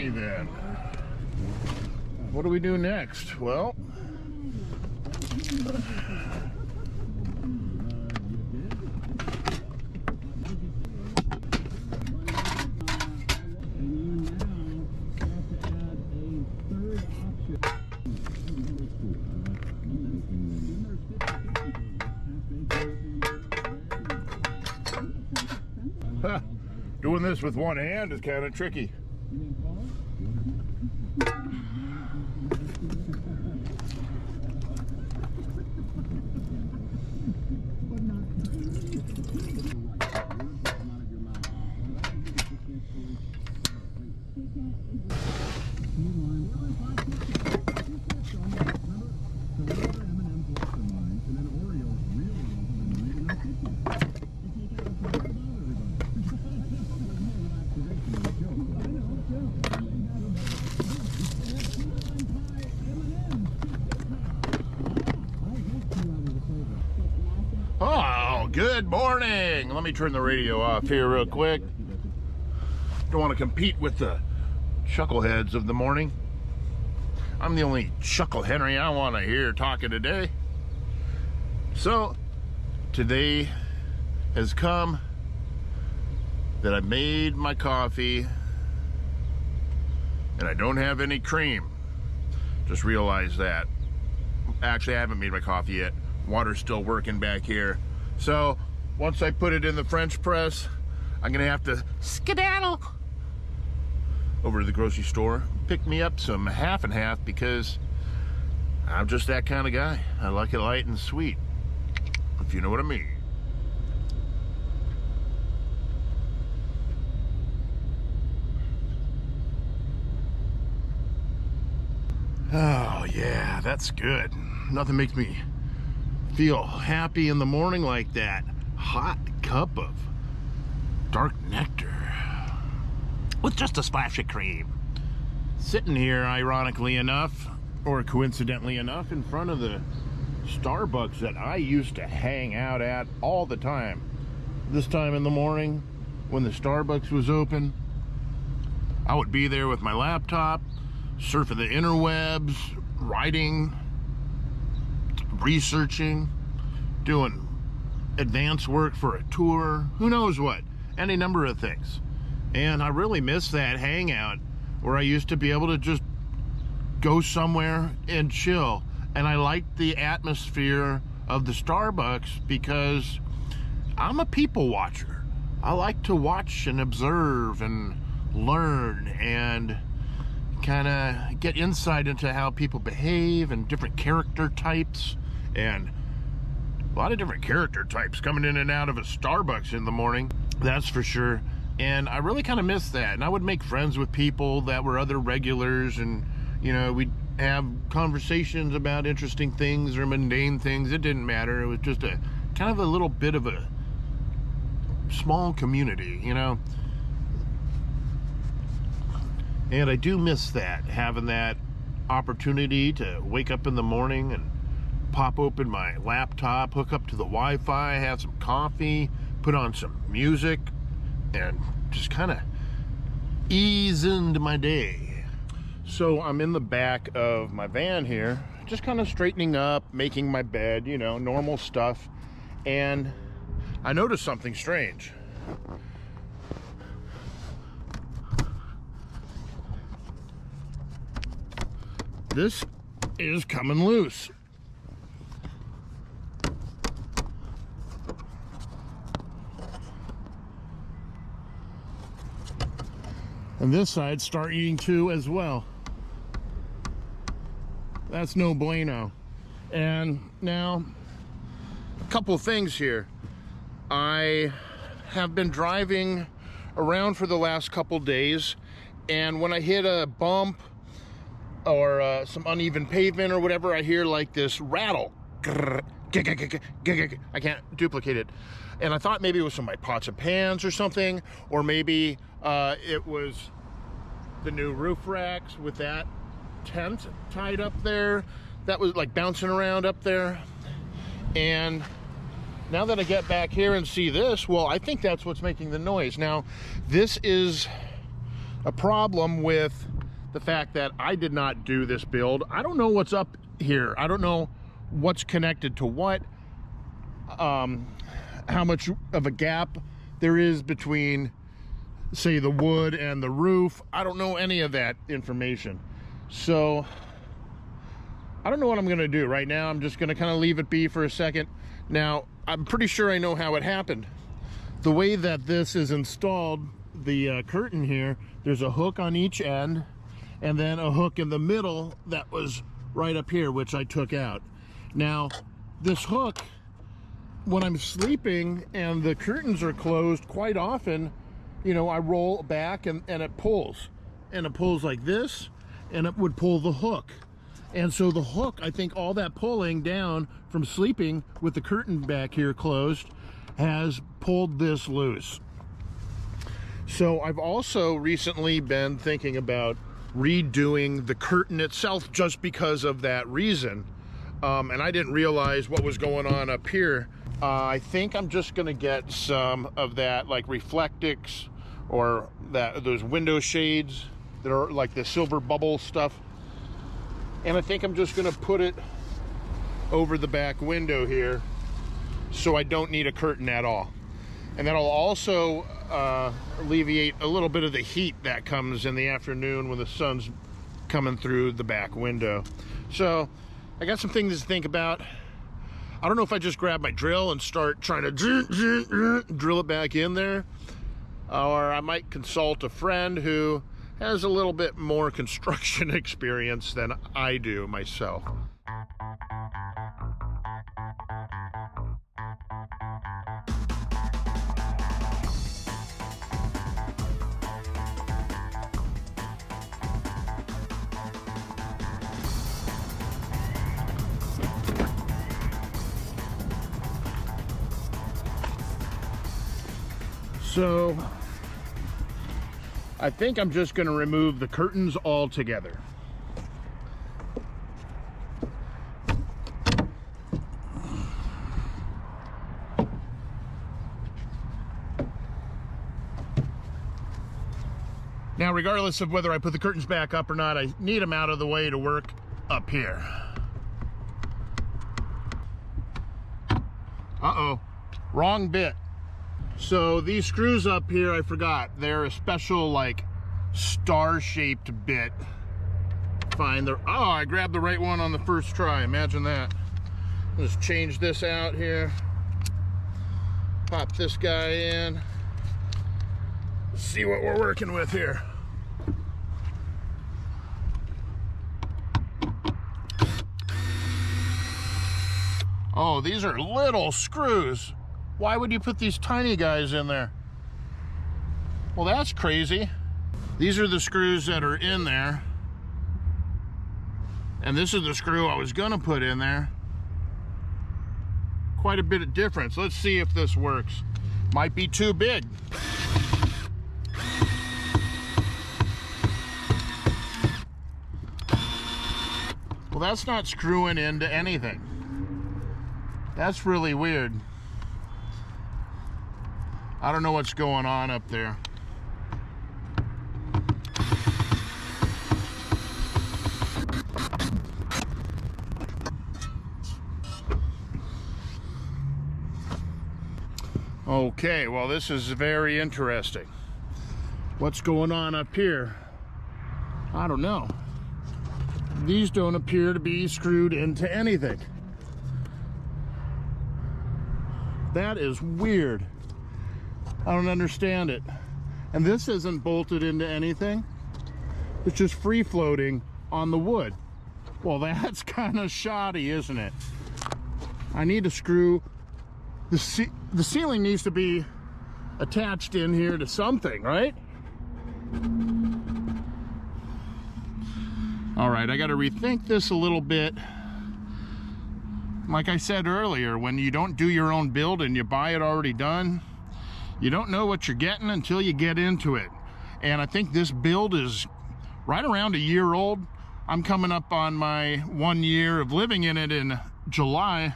Alrighty then. What do we do next? Well, doing this with one hand is kind of tricky. Oh, good morning. Let me turn the radio off here real quick. Don't want to compete with the chuckleheads of the morning. I'm the only chuckle Henry I want to hear talking today. So, today has come that I made my coffee and I don't have any cream. Just realized that. Actually, I haven't made my coffee yet. Water's still working back here. So once I put it in the French press, I'm gonna have to skedaddle over to the grocery store, pick me up some half and half, because I'm just that kind of guy. I like it light and sweet, if you know what I mean. Oh yeah, that's good. Nothing makes me feel happy in the morning like that hot cup of dark nectar with just a splash of cream. Sitting here, ironically enough, or coincidentally enough, in front of the Starbucks that I used to hang out at all the time. This time in the morning, when the Starbucks was open, I would be there with my laptop, surfing the interwebs, writing, researching, doing advanced work for a tour, who knows what, any number of things. And I really miss that hangout where I used to be able to just go somewhere and chill. And I liked the atmosphere of the Starbucks because I'm a people watcher. I like to watch and observe and learn and kind of get insight into how people behave and different character types, and a lot of different character types coming in and out of a Starbucks in the morning, that's for sure. And I really kind of miss that. And I would make friends with people that were other regulars, and you know, we'd have conversations about interesting things or mundane things. It didn't matter. It was just a kind of a little bit of a small community, you know. And I do miss that, having that opportunity to wake up in the morning and pop open my laptop, hook up to the Wi-Fi, have some coffee, put on some music, and just kind of ease into my day. So I'm in the back of my van here, just kind of straightening up, making my bed, you know, normal stuff. And I noticed something strange. This is coming loose. And this side start eating too as well. That's no bueno. And now, a couple of things here. I have been driving around for the last couple days, and when I hit a bump or some uneven pavement or whatever, I hear like this rattle. I can't duplicate it. And I thought maybe it was some of my pots and pans or something, or maybe it was the new roof racks with that tent tied up there that was like bouncing around up there. And now that I get back here and see this, well, I think that's what's making the noise. Now, this is a problem with the fact that I did not do this build. I don't know what's up here. I don't know what's connected to what, how much of a gap there is between, say, the wood and the roof. I don't know any of that information. So I don't know what I'm gonna do right now. I'm just gonna kind of leave it be for a second. Now, I'm pretty sure I know how it happened. The way that this is installed, the curtain here, there's a hook on each end and then a hook in the middle that was right up here, which I took out. Now, this hook, when I'm sleeping and the curtains are closed, quite often, you know, I roll back and it pulls. And it pulls like this, and it would pull the hook. And so the hook, I think all that pulling down from sleeping with the curtain back here closed has pulled this loose. So I've also recently been thinking about redoing the curtain itself just because of that reason. And I didn't realize what was going on up here. I think I'm just gonna get some of that, like Reflectix, or those window shades that are like the silver bubble stuff. And I think I'm just gonna put it over the back window here so I don't need a curtain at all. And that'll also alleviate a little bit of the heat that comes in the afternoon when the sun's coming through the back window. So I got some things to think about. I don't know if I just grab my drill and start trying to drill it back in there, or I might consult a friend who has a little bit more construction experience than I do myself. So I think I'm just going to remove the curtains altogether. Now, regardless of whether I put the curtains back up or not, I need them out of the way to work up here. Uh-oh, wrong bit. So these screws up here, I forgot, they're a special like star-shaped bit. Fine, they're, oh, I grabbed the right one on the first try, imagine that. Let's change this out here. Pop this guy in. See what we're working with here. Oh, these are little screws. Why would you put these tiny guys in there? Well, that's crazy. These are the screws that are in there. And this is the screw I was gonna put in there. Quite a bit of difference. Let's see if this works. Might be too big. Well, that's not screwing into anything. That's really weird. I don't know what's going on up there. Okay, well, this is very interesting. What's going on up here? I don't know. These don't appear to be screwed into anything. That is weird. I don't understand it. And this isn't bolted into anything. It's just free floating on the wood. Well, that's kind of shoddy, isn't it? I need to screw the ceiling needs to be attached in here to something, right? All right, I got to rethink this a little bit. Like I said earlier, when you don't do your own build and you buy it already done, you don't know what you're getting until you get into it. And I think this build is right around a year old. I'm coming up on my 1 year of living in it in July.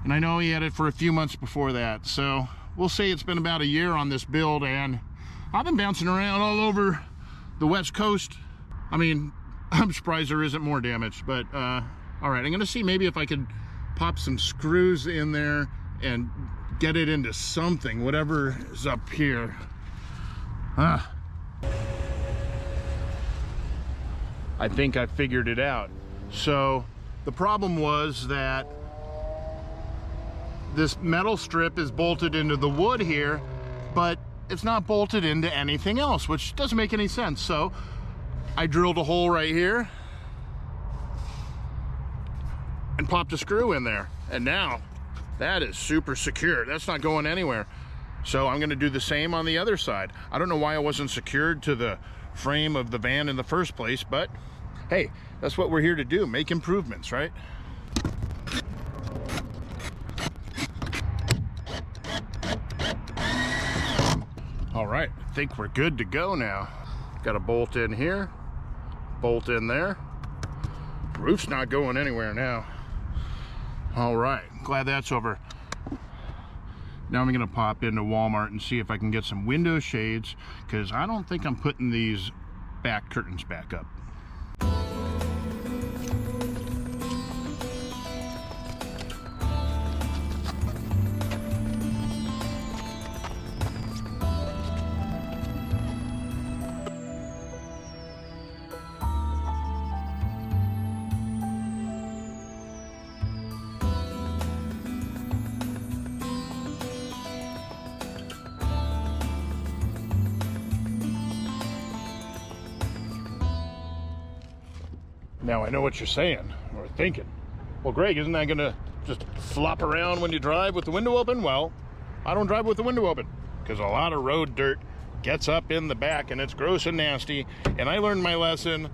And I know he had it for a few months before that. So we'll say it's been about a year on this build, and I've been bouncing around all over the West Coast I mean, I'm surprised there isn't more damage, but all right, I'm gonna see maybe if I could pop some screws in there and get it into something, whatever is up here. I think I figured it out. So the problem was that this metal strip is bolted into the wood here, but it's not bolted into anything else, which doesn't make any sense. So I drilled a hole right here and popped a screw in there. And now that is super secure. That's not going anywhere. So I'm gonna do the same on the other side. I don't know why it wasn't secured to the frame of the van in the first place, but hey, that's what we're here to do, make improvements, right? All right, I think we're good to go now. Got a bolt in here, bolt in there. Roof's not going anywhere now. All right, glad that's over. Now I'm gonna pop into Walmart and see if I can get some window shades, because I don't think I'm putting these back curtains back up. Now I know what you're saying or thinking. Well, Greg, isn't that gonna just flop around when you drive with the window open? Well, I don't drive with the window open because a lot of road dirt gets up in the back and it's gross and nasty. And I learned my lesson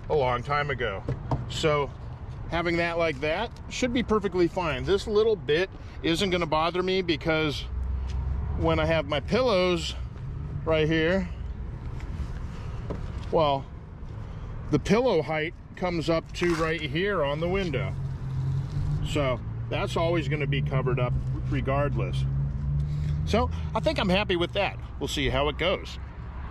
a long time ago. So having that like that should be perfectly fine. This little bit isn't gonna bother me because when I have my pillows right here, well, the pillow height comes up to right here on the window. So that's always going to be covered up regardless. So I think I'm happy with that. We'll see how it goes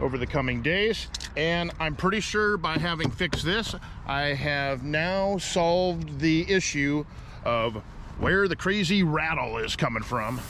over the coming days. And I'm pretty sure by having fixed this, I have now solved the issue of where the crazy rattle is coming from.